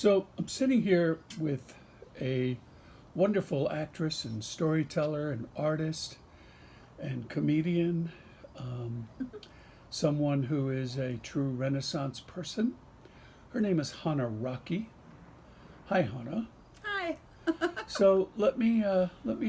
So I'm sitting here with a wonderful actress and storyteller and artist and comedian, um, someone who is a true Renaissance person. Her name is Hannah Rocky. Hi, Hannah. Hi. So let me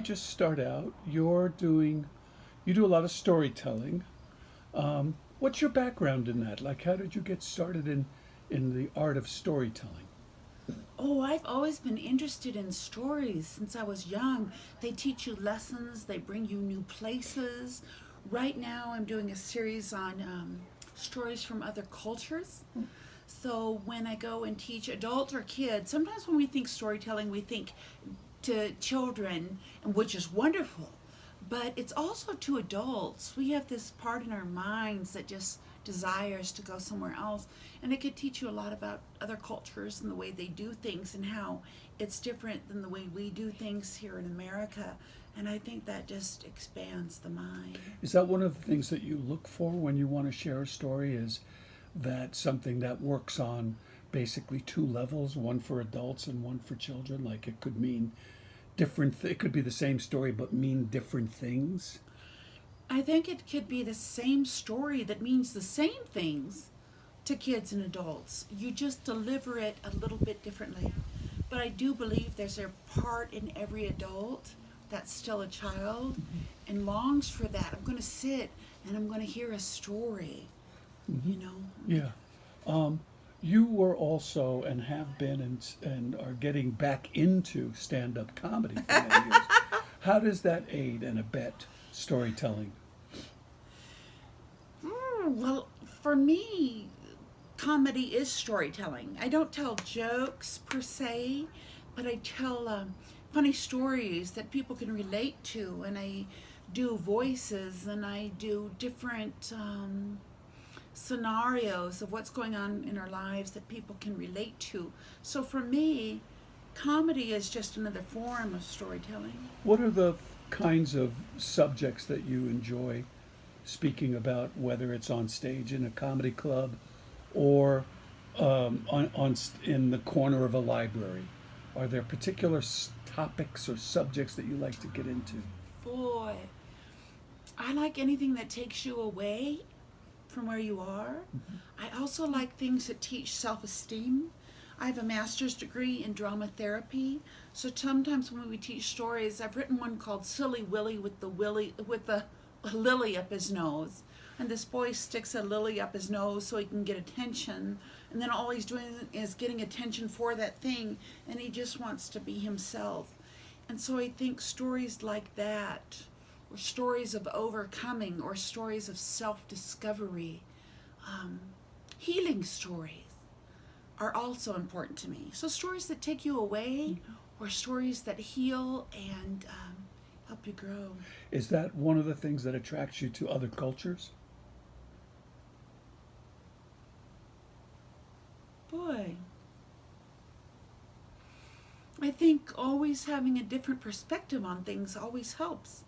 just start out. You do a lot of storytelling. What's your background in that? Like, how did you get started in the art of storytelling? Oh, I've always been interested in stories since I was young. They teach you lessons, they bring you new places. Right now, I'm doing a series on stories from other cultures. So when I go and teach adults or kids, sometimes when we think storytelling, we think to children, and which is wonderful. But it's also to adults. We have this part in our minds that just desires to go somewhere else. And it could teach you a lot about other cultures and the way they do things and how it's different than the way we do things here in America. And I think that just expands the mind. Is that one of the things that you look for when you want to share a story? Is that something that works on basically two levels, one for adults and one for children? Like it could mean it could be the same story but mean different things. I think it could be the same story that means the same things to kids and adults. You just deliver it a little bit differently. But I do believe there's a part in every adult that's still a child and longs for that. I'm going to sit and I'm going to hear a story, you know. Yeah. Um, you were also and have been and are getting back into stand-up comedy for many years. How does that aid and abet storytelling? Well, for me, comedy is storytelling. I don't tell jokes per se, but I tell funny stories that people can relate to, and I do voices and I do different scenarios of what's going on in our lives that people can relate to. So for me, comedy is just another form of storytelling. What are the kinds of subjects that you enjoy speaking about, whether it's on stage in a comedy club or in the corner of a library? Are there particular topics or subjects that you like to get into? Boy, I like anything that takes you away from where you are. I also like things that teach self esteem. I have a master's degree in drama therapy, so sometimes when we teach stories, I've written one called Silly Willy with the lily up his nose. And this boy sticks a lily up his nose so he can get attention. And then all he's doing is getting attention for that thing, and he just wants to be himself. And so I think stories like that, or stories of overcoming, or stories of self discovery, um, healing stories are also important to me. So stories that take you away, or stories that heal and help you grow. Is that one of the things that attracts you to other cultures? Boy, I think always having a different perspective on things always helps.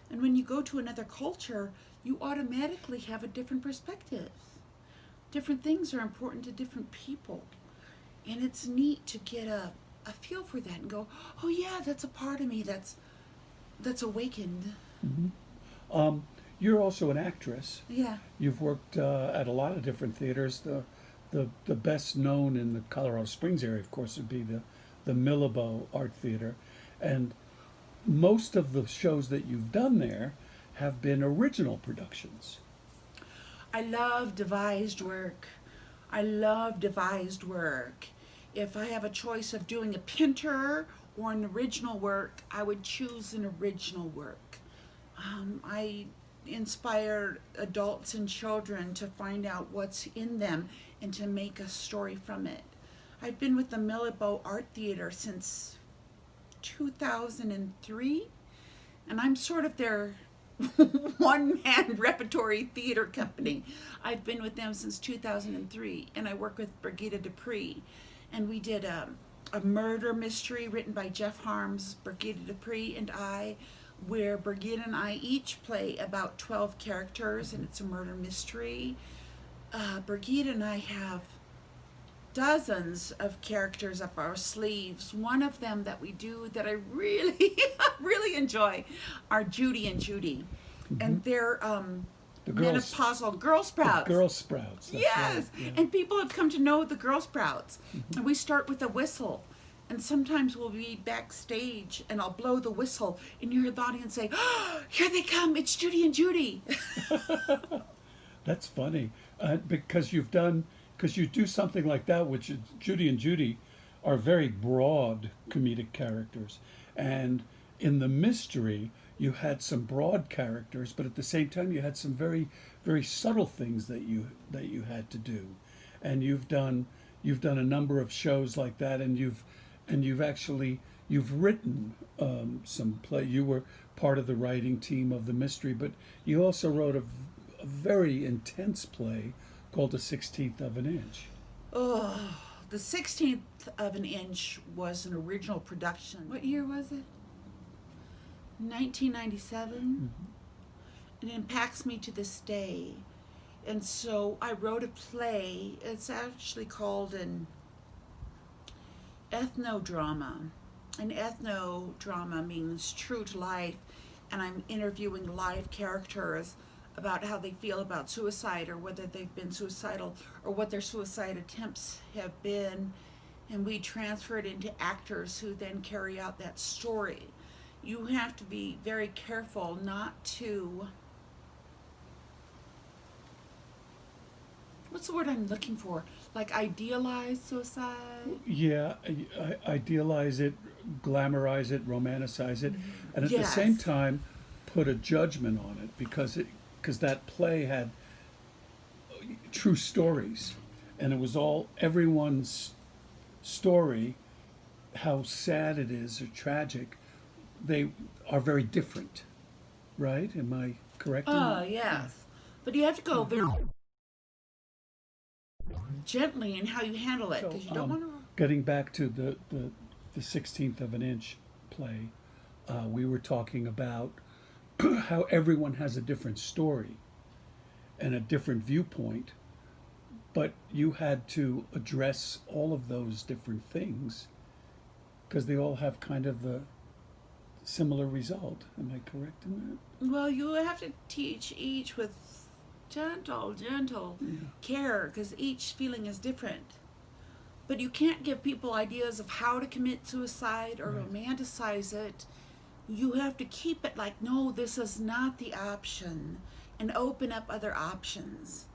And when you go to another culture, you automatically have a different perspective. Different things are important to different people. And it's neat to get a feel for that and go, oh yeah, that's a part of me that's awakened. Hmm. Um, you're also an actress. Yeah. You've worked at a lot of different theaters. The best known in the Colorado Springs area, of course, would be the Millabo Art Theater, and most of the shows that you've done there have been original productions. I love devised work. I love devised work. If I have a choice of doing a Pinter or an original work, I would choose an original work. I inspire adults and children to find out what's in them and to make a story from it. I've been with the Millabo Art Theater since 2003, and I'm sort of their one man repertory theater company. I've been with them since 2003, and I work with Brigida Dupree. And we did a murder mystery written by Jeff Harms, Brigida Dupree, and I, where Brigida and I each play about 12 characters, and it's a murder mystery. Brigida and I have dozens of characters up our sleeves. One of them that we do that I really, really enjoy are Judy and Judy. And they're The girls, menopausal Girl Sprouts. Girl Sprouts. That's Yes, right, yeah. and people have come to know the Girl Sprouts. And we start with a whistle. And sometimes we'll be backstage and I'll blow the whistle and you hear the audience say, "Oh, here they come, it's Judy and Judy." That's funny, because you do something like that, which is, Judy and Judy are very broad comedic characters, and in the mystery you had some broad characters, but at the same time you had some very, very subtle things that you had to do, and you've done a number of shows like that, and you've actually written some play. You were part of the writing team of the mystery, but you also wrote a very intense play called The 16th of an Inch. Oh, the 16th of an Inch was an original production. What year was it? 1997. It impacts me to this day. And so I wrote a play. It's actually called an ethnodrama. An ethnodrama means true to life, and I'm interviewing live characters about how they feel about suicide, or whether they've been suicidal, or what their suicide attempts have been, and we transfer it into actors who then carry out that story. You have to be very careful not to, what's the word I'm looking for? Like idealize suicide? Yeah, idealize it, glamorize it, romanticize it, and at the Yes. same time put a judgment on it, because that play had true stories, and it was all everyone's story. How sad it is or tragic, they are very different, right? Am I correct? Oh, yes. But you have to go very gently in how you handle it, because you don't want to. Getting back to the 16th of an Inch play, we were talking about how everyone has a different story and a different viewpoint, but you had to address all of those different things because they all have kind of a similar result. Am I correct in that? Well, you have to teach each with gentle care, because each feeling is different. But you can't give people ideas of how to commit suicide or Right. romanticize it. You have to keep it like, no, this is not the option, and open up other options.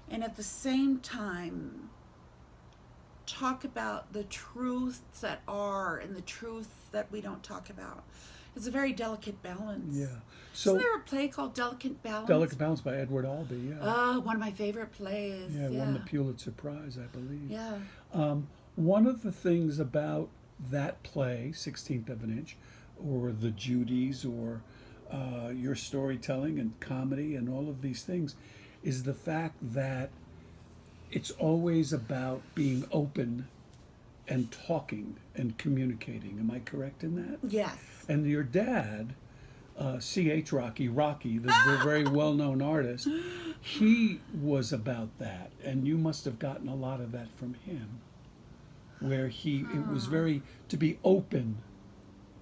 And at the same time, talk about the truths that are and the truths that we don't talk about. It's a very delicate balance. Yeah. So Isn't there a play called Delicate Balance? Delicate Balance by Edward Albee. Yeah. One of my favorite plays. Yeah, won the Pulitzer Prize, I believe. Yeah. One of the things about that play, 16th of an Inch, or the Judys, or your storytelling and comedy and all of these things, is the fact that it's always about being open and talking and communicating. Am I correct in that? Yes. And your dad, C.H. Rocky, the very well-known artist, he was about that, and you must have gotten a lot of that from him, where it was very, to be open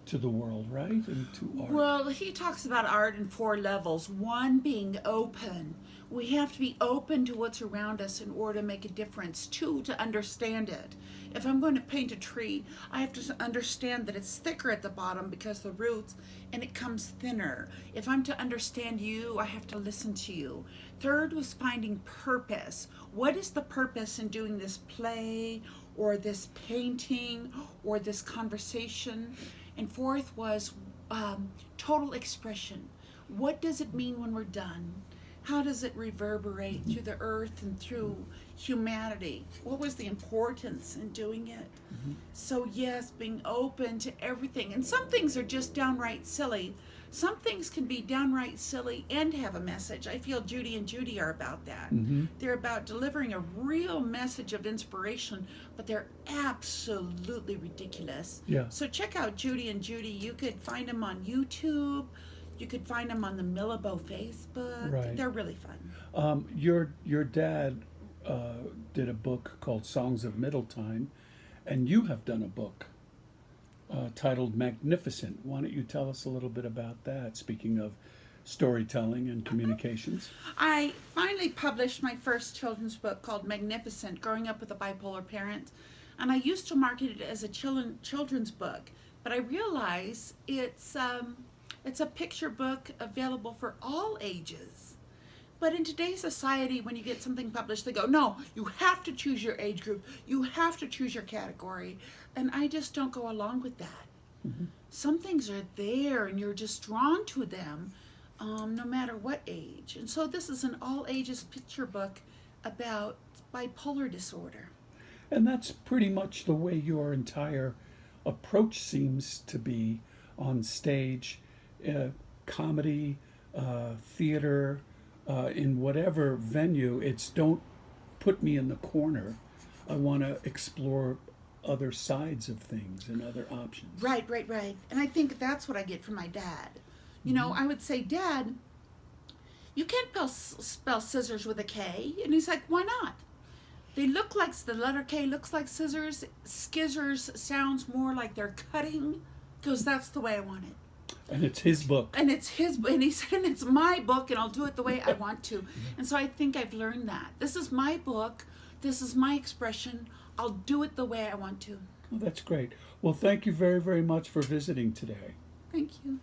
to the world, right? And to art. Well, he talks about art in 4 levels. One being open. We have to be open to what's around us in order to make a difference. 2, to understand it. If I'm going to paint a tree, I have to understand that it's thicker at the bottom because the roots, and it comes thinner. If I'm to understand you, I have to listen to you. 3rd was finding purpose. What is the purpose in doing this play, or this painting, or this conversation? And 4th was total expression. What does it mean when we're done? How does it reverberate through the earth and through humanity? What was the importance in doing it? So yes, being open to everything. And some things are just downright silly. Some things can be downright silly and have a message. I feel Judy and Judy are about that. They're about delivering a real message of inspiration, but they're absolutely ridiculous. Yeah. So check out Judy and Judy. You could find them on YouTube. You could find them on the Millabo Facebook. Right. They're really fun. Your dad did a book called Songs of Middletime, and you have done a book titled Magnificent. Why don't you tell us a little bit about that, speaking of storytelling and communications? I finally published my first children's book called Magnificent, Growing Up with a Bipolar Parent. And I used to market it as a children's book, but I realize it's a picture book available for all ages. But in today's society, when you get something published, they go, no, you have to choose your age group. You have to choose your category. And I just don't go along with that. Mm-hmm. Some things are there and you're just drawn to them no matter what age. And so this is an all ages picture book about bipolar disorder. And that's pretty much the way your entire approach seems to be on stage, comedy, theater, in whatever venue. It's don't put me in the corner. I want to explore other sides of things and other options. Right. And I think that's what I get from my dad. You know, I would say, Dad, you can't spell scissors with a K. And he's like, why not? They look like, the letter K looks like scissors. Skizzers sounds more like they're cutting, because that's the way I want it. And it's his book. And it's his, and he said, and it's my book, and I'll do it the way I want to. And so I think I've learned that. This is my book. This is my expression. I'll do it the way I want to. Well, that's great. Well, thank you very, very much for visiting today. Thank you.